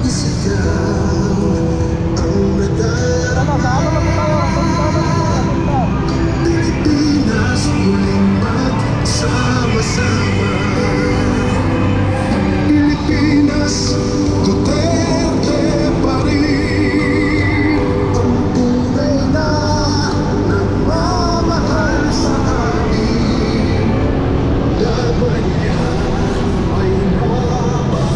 Isigaw ang nadarama. Pilipinas muling magsama-sama. Pilipinas, Duterte pa rin. Ang tunay na nagmamahal sa atin. Laban niya ay mababa.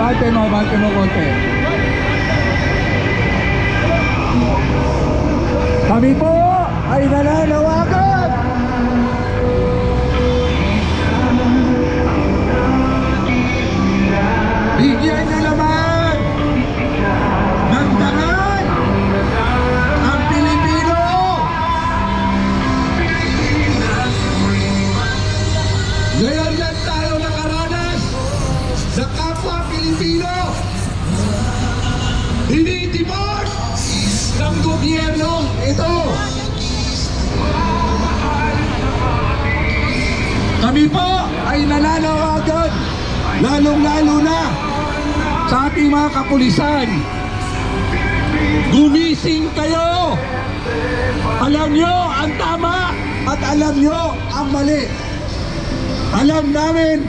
Bante mo konti. Kami po ay nananawagan. Bigyan niyo naman ng daan ang Pilipino. Ngayon lang tayo nakaranas sa kapwa Pilipino. Dinidimos ng gobyerno ito. Kami po ay nananawagan, lalong-lalo na sa ating mga kapulisan. Gumising kayo! Alam nyo ang tama at alam nyo ang mali. Alam namin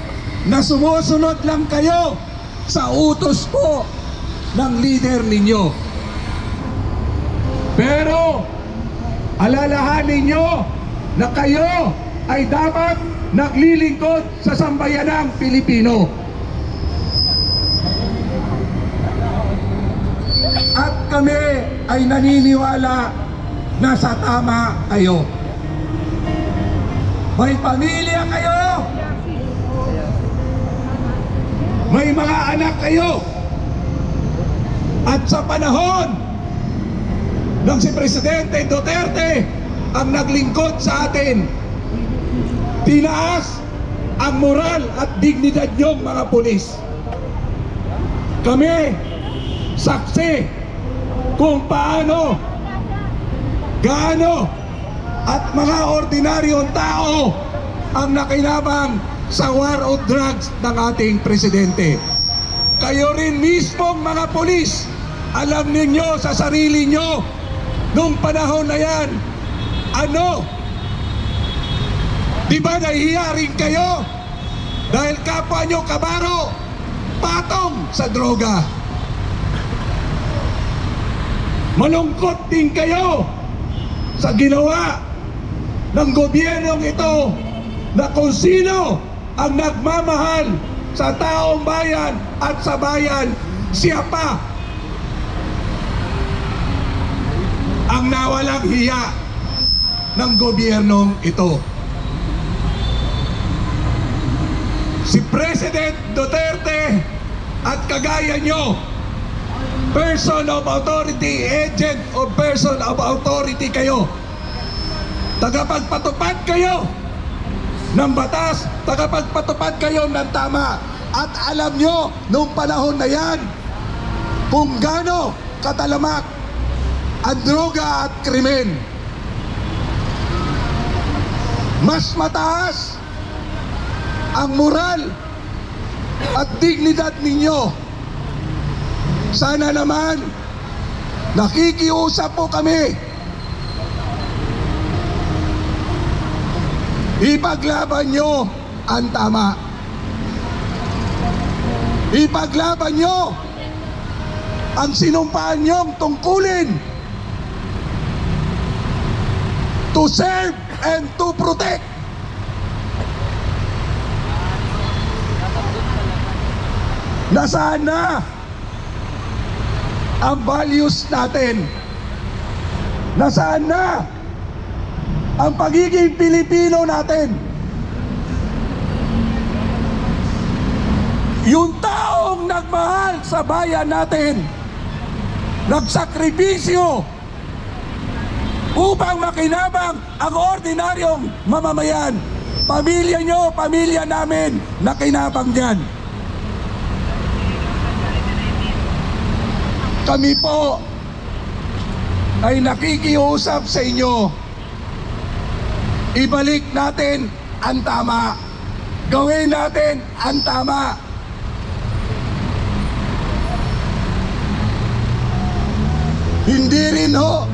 na sumusunod lang kayo sa utos po ng leader ninyo. Pero alalahanin nyo na kayo ay dapat naglilingkod sa sambayanang Pilipino. At kami ay naniniwala na sa tama kayo. May pamilya kayo. May mga anak kayo. At sa panahon ng si Presidente Duterte ang naglingkod sa atin, tinaas ang moral at dignidad niyong mga pulis. Kami, saksi kung paano, gaano, at mga ordinaryong tao ang nakinabang sa war on drugs ng ating Presidente. Kayo rin mismong mga pulis, alam ninyo sa sarili nyo, nung panahon na yan, ano? Di ba nahihiya rin kayo? Dahil kapwa nyo kabaro, patong sa droga. Malungkot din kayo sa ginawa ng gobyernong ito na kung sino ang nagmamahal sa taong bayan at sa bayan, siya pa ang nawalang hiya ng gobyernong ito. Si President Duterte at kagaya nyo, person of authority, agent of person of authority kayo. Tagapagpatupad kayo ng batas, tagapagpatupad kayo ng tama. At alam nyo, nung panahon na yan, kung gaano katalamak ang droga at krimen. Mas mataas ang moral at dignidad ninyo. Sana naman nakikiusap po kami, ipaglaban nyo ang tama. Ipaglaban nyo ang sinumpaan nyong tungkulin, to serve and to protect. Nasaan na ang values natin? Nasaan na ang pagiging Pilipino natin? Yung taong nagmahal sa bayan natin, nagsakripisyo upang makinabang ang ordinaryong mamamayan. Pamilya nyo, pamilya namin, nakinabang dyan. Kami po ay nakikiusap sa inyo. Ibalik natin ang tama. Gawin natin ang tama. Hindi rin ho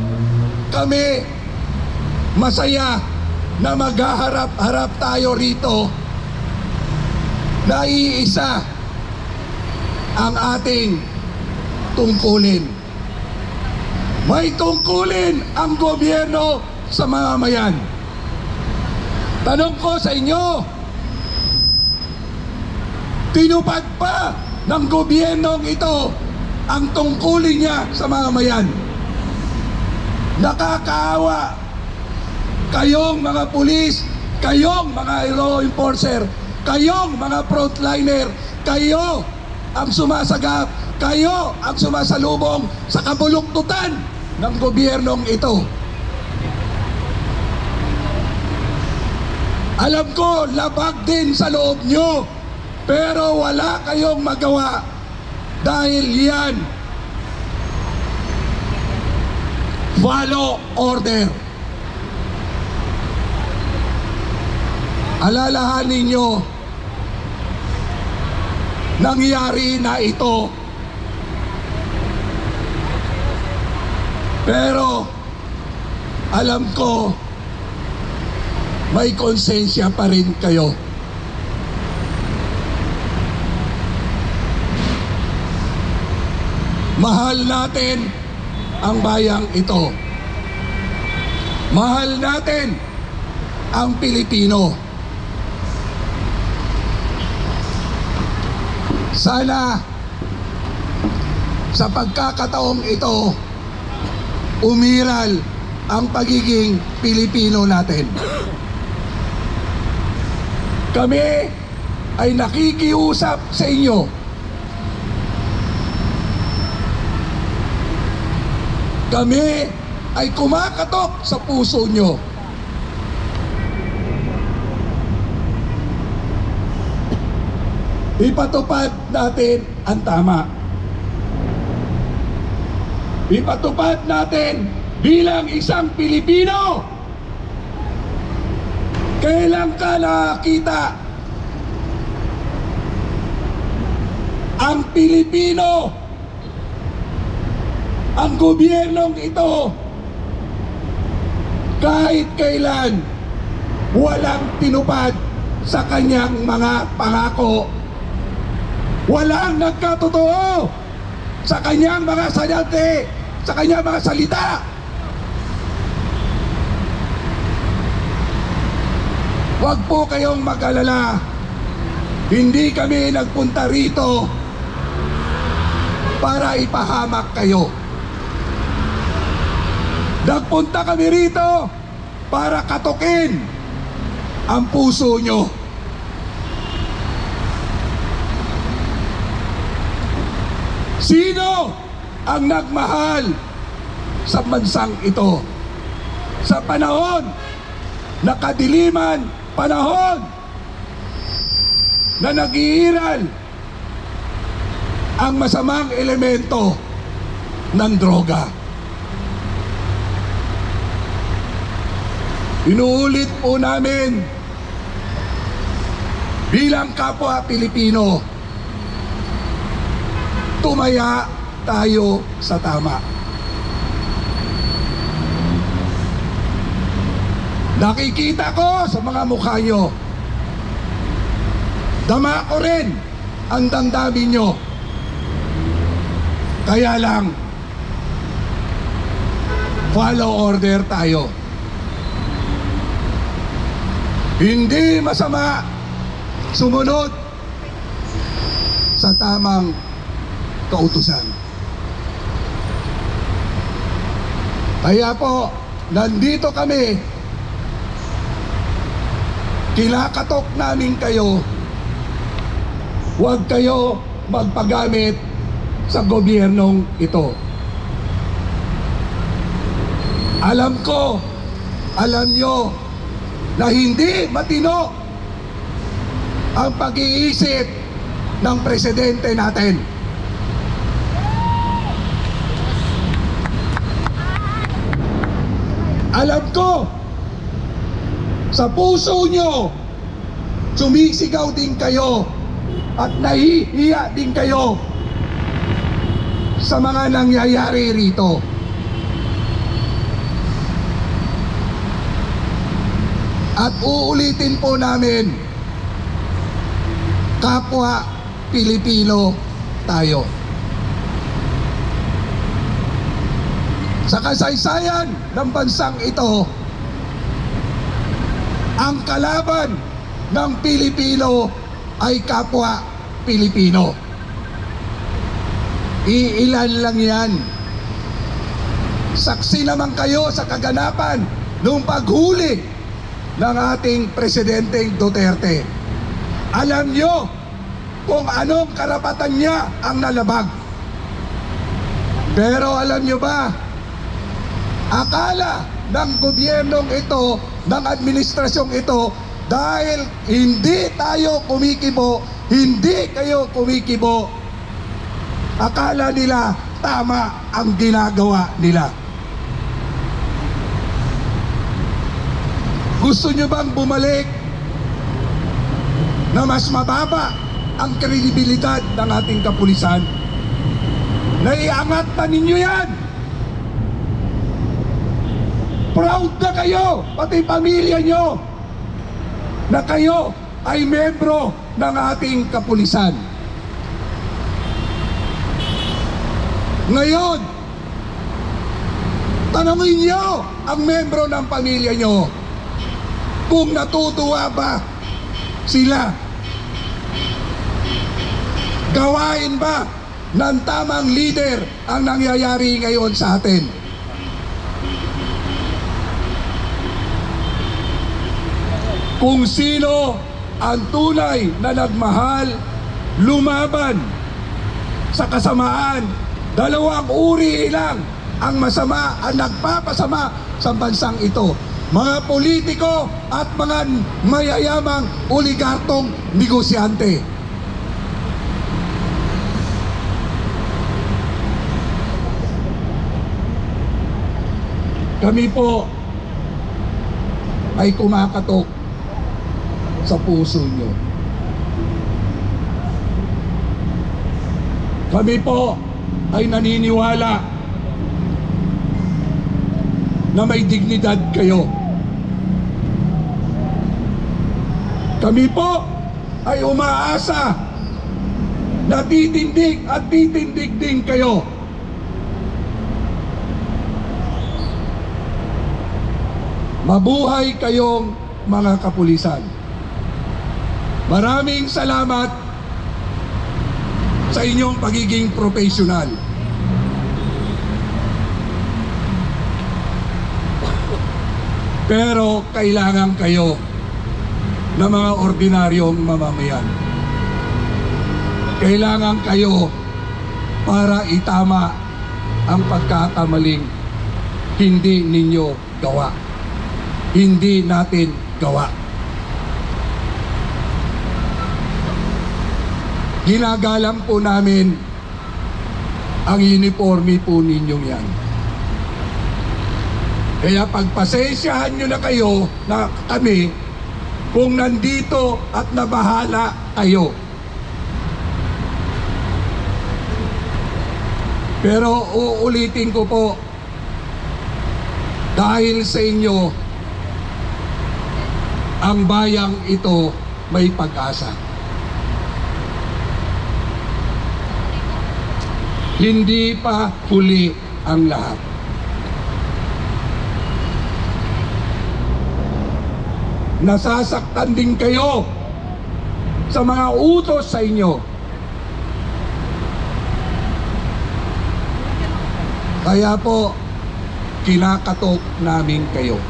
kami masaya na maghaharap-harap tayo rito na iisa ang ating tungkulin. May tungkulin ang gobyerno sa mamamayan. Tanong ko sa inyo, tinupad pa ng gobyernong ito ang tungkulin niya sa mamamayan. Nakakaawa kayong mga pulis, kayong mga law enforcer, kayong mga frontliner, kayo ang sumasagap, kayo ang sumasalubong sa kabuluktutan ng gobyernong ito. Alam ko, labag din sa loob nyo, pero wala kayong magawa dahil yan follow order. Alalahanin nyo, nangyari na ito. Pero alam ko, may konsensya pa rin kayo. Mahal natin ang bayang ito. Mahal natin ang Pilipino. Sana sa pagkakataong ito, umiral ang pagiging Pilipino natin. Kami ay nakikiusap sa inyo. Kami ay kumakatok sa puso nyo. Ipatupad natin ang tama. Ipatupad natin bilang isang Pilipino. Kailan ka nakakita ang Pilipino, ang gobyernong ito, kahit kailan walang tinupad sa kanyang mga pangako, walang nagkatotoo sa kanyang mga salita, sa kanyang mga salita. Huwag po kayong mag-alala. Hindi kami nagpunta rito para ipahamak kayo. Nagpunta kami rito para katukin ang puso nyo. Sino ang nagmahal sa bansang ito? Sa panahon na kadiliman, panahon na nag-iiral ang masamang elemento ng droga. Inuulit po namin bilang kapwa Pilipino, tumaya tayo sa tama. Nakikita ko sa mga mukha nyo. Dama ko rin ang damdamin nyo. Kaya lang, follow order tayo. Hindi masama sumunod sa tamang kautusan. Kaya po, nandito kami. Kinakatok namin kayo. Huwag kayo magpagamit sa gobyernong ito. Alam ko, alam nyo na hindi matino ang pag-iisip ng presidente natin. Alam ko, sa puso nyo, sumisigaw din kayo at nahihiya din kayo sa mga nangyayari rito. At uulitin po namin, kapwa Pilipino tayo. Sa kasaysayan ng bansang ito, ang kalaban ng Pilipino ay kapwa Pilipino. Iilan lang yan. Saksi naman kayo sa kaganapan nung paghuli ng ating Presidenteng Duterte. Alam nyo kung anong karapatan niya ang nalabag. Pero alam nyo ba, akala ng gobyernong ito, ng administrasyong ito, dahil hindi tayo kumikibo, hindi kayo kumikibo, akala nila tama ang ginagawa nila. Gusto nyo bang bumalik na mas mababa ang kredibilidad ng ating kapulisan? Naiangat na ninyo yan. Proud na kayo, pati pamilya nyo, na kayo ay membro ng ating kapulisan. Ngayon, tanongin nyo ang membro ng pamilya nyo kung natutuwa ba sila. Gawain ba ng tamang leader ang nangyayari ngayon sa atin? Kung sino ang tunay na nagmahal, lumaban sa kasamaan, dalawang uri lang ang masama, ang nagpapasama sa bansang ito. Mga politiko at mga mayayamang oligarkong negosyante. Kami po ay kumakatok sa puso nyo. Kami po ay naniniwala na may dignidad kayo. Kami po ay umaasa na titindig at titindig din kayo. Mabuhay kayong mga kapulisan. Maraming salamat sa inyong pagiging profesional. Pero kailangan kayo ng mga ordinaryong mamamayan. Kailangan kayo para itama ang pagkakamaling hindi ninyo gawa. Hindi natin gawa. Ginagalang po namin ang uniforme po ninyong yan. Kaya pagpasensyahan nyo na kayo na kami kung nandito at nabahala kayo. Pero uulitin ko po, dahil sa inyo, ang bayang ito may pag-asa. Hindi pa huli ang lahat. Nasasaktan din kayo sa mga utos sa inyo. Kaya po, kinakatok namin kayo.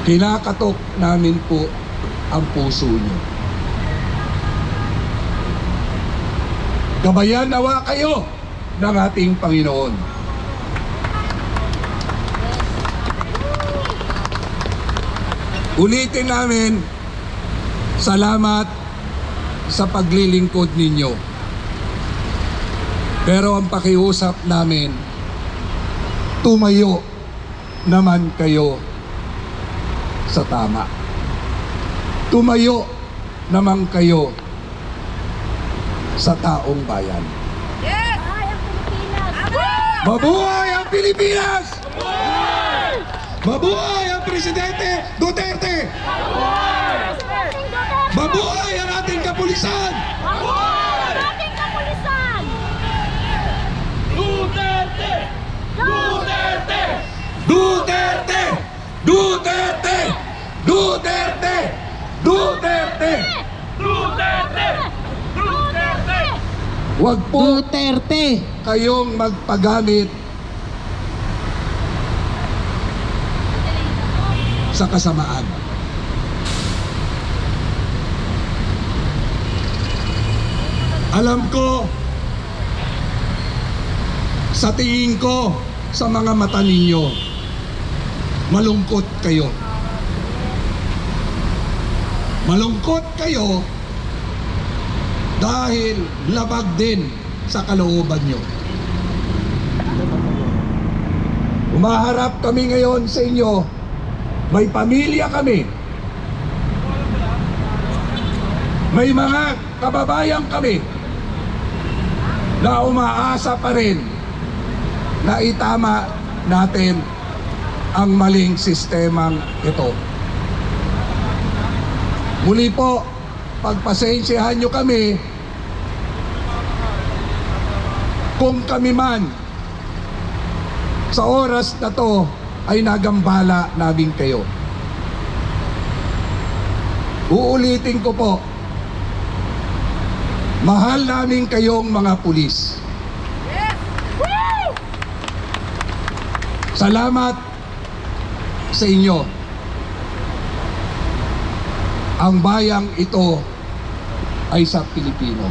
Kinakatok namin po ang puso nyo. Gabayan nawa kayo ng ating Panginoon. Ulitin namin, salamat sa paglilingkod ninyo. Pero ang pakiusap namin, tumayo naman kayo sa tama. Tumayo naman kayo sa taong bayan. Yes! Ay, ang Pilipinas! Mabuhay ang Pilipinas! Mabuhay ang Presidente Duterte! Mabuhay ang ating kapulisan! Mabuhay ang ating kapulisan! Duterte! Duterte! Duterte! Duterte! Duterte! Duterte! Duterte! Duterte! Huwag po Duterte. kayong magpagamit sa kasamaan. Alam ko, sa tingin ko, sa mga mata ninyo, malungkot kayo. Malungkot kayo dahil labag din sa kalooban nyo. Umaharap kami ngayon sa inyo, may pamilya kami, may mga kababayan kami na umaasa pa rin na itama natin ang maling sistemang ito. Muli po, pagpasensyahan nyo kami kung kami man sa oras na to ay nagambala namin kayo. Uulitin ko po, mahal namin kayong mga pulis. Salamat sa inyo. Ang bayang ito ay sa Pilipino.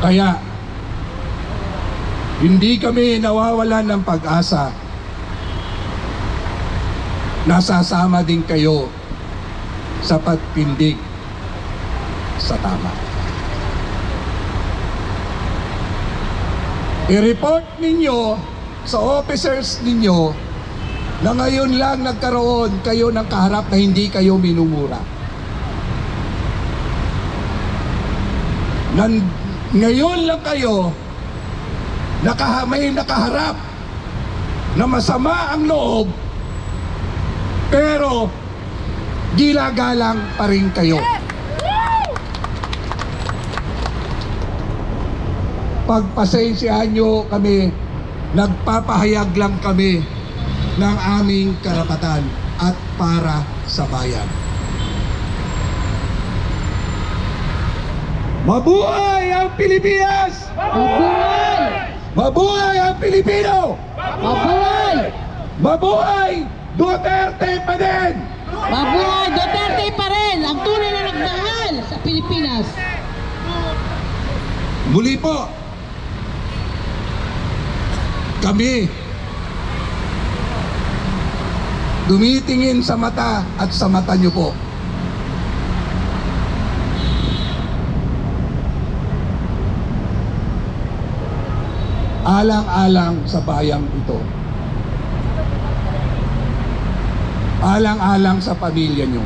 Kaya, hindi kami nawawalan ng pag-asa. Nasasama din kayo sa pagtindig sa tama. I-report ninyo sa officers ninyo na ngayon lang nagkaroon kayo ng kaharap na hindi kayo minumura. Ngayon lang kayo may nakaharap na masama ang loob, pero gilagalang pa rin kayo. Pagpasensyahan nyo kami, nagpapahayag lang kami ng aming karapatan at para sa bayan. Mabuhay ang Pilipinas! Mabuhay! Mabuhay ang Pilipino! Mabuhay! Mabuhay Duterte pa din! Mabuhay! Duterte pa rin ang tunay na nagmahal sa Pilipinas. Muli po, kami dumitingin sa mata at sa mata nyo po. Alang-alang sa bayang ito. Alang-alang sa pamilya nyo.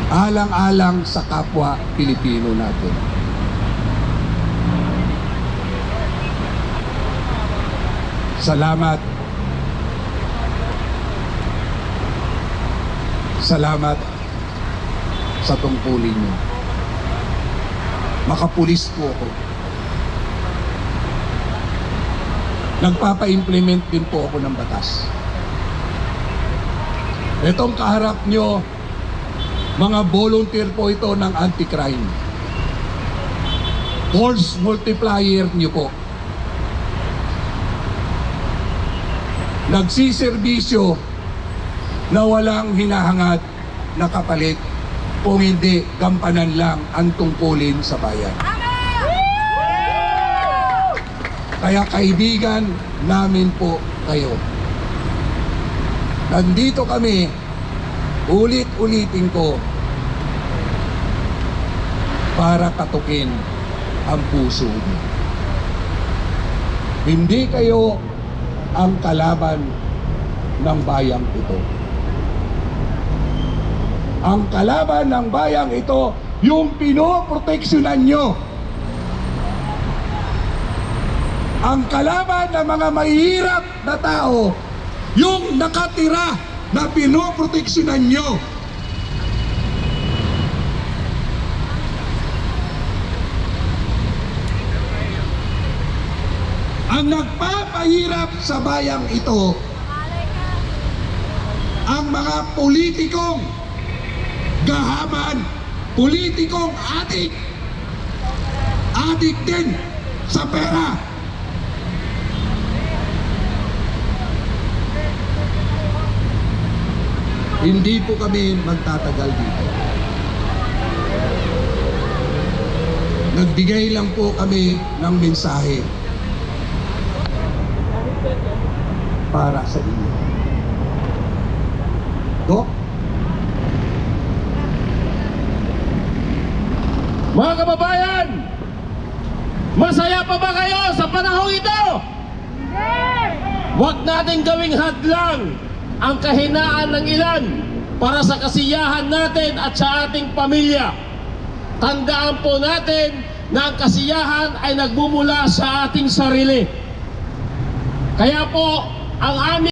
Alang-alang sa kapwa Pilipino natin. Salamat. Salamat sa tungkulin nyo. Makapulis po ako. Nagpapa-implement din po ako ng batas. Itong kaharap nyo, mga volunteer po ito ng anti-crime. Force multiplier nyo po. Nagsiservisyo na walang hinahangad na kapalit, kung hindi gampanan lang ang tungkulin sa bayan. Kaya kaibigan namin po kayo. Nandito kami, ulit-ulitin ko, para katukin ang puso niyo. Hindi kayo ang kalaban ng bayang ito. Ang kalaban ng bayang ito, yung pinoproteksyonan nyo. Ang kalaban ng mga mahihirap na tao, yung nakatira na pinoproteksyonan nyo. Ang nagpapahirap sa bayang ito, ang mga politikong gahaman, politikong adik. Adik din sa pera. Hindi po kami magtatagal dito. Nagbigay lang po kami ng mensahe para sa inyo. Dok? Mga kababayan, masaya pa ba kayo sa panahong ito? Huwag natin gawing hadlang ang kahinaan ng ilan para sa kasiyahan natin at sa ating pamilya. Tandaan po natin na ang kasiyahan ay nagmumula sa ating sarili. Kaya po, ang aming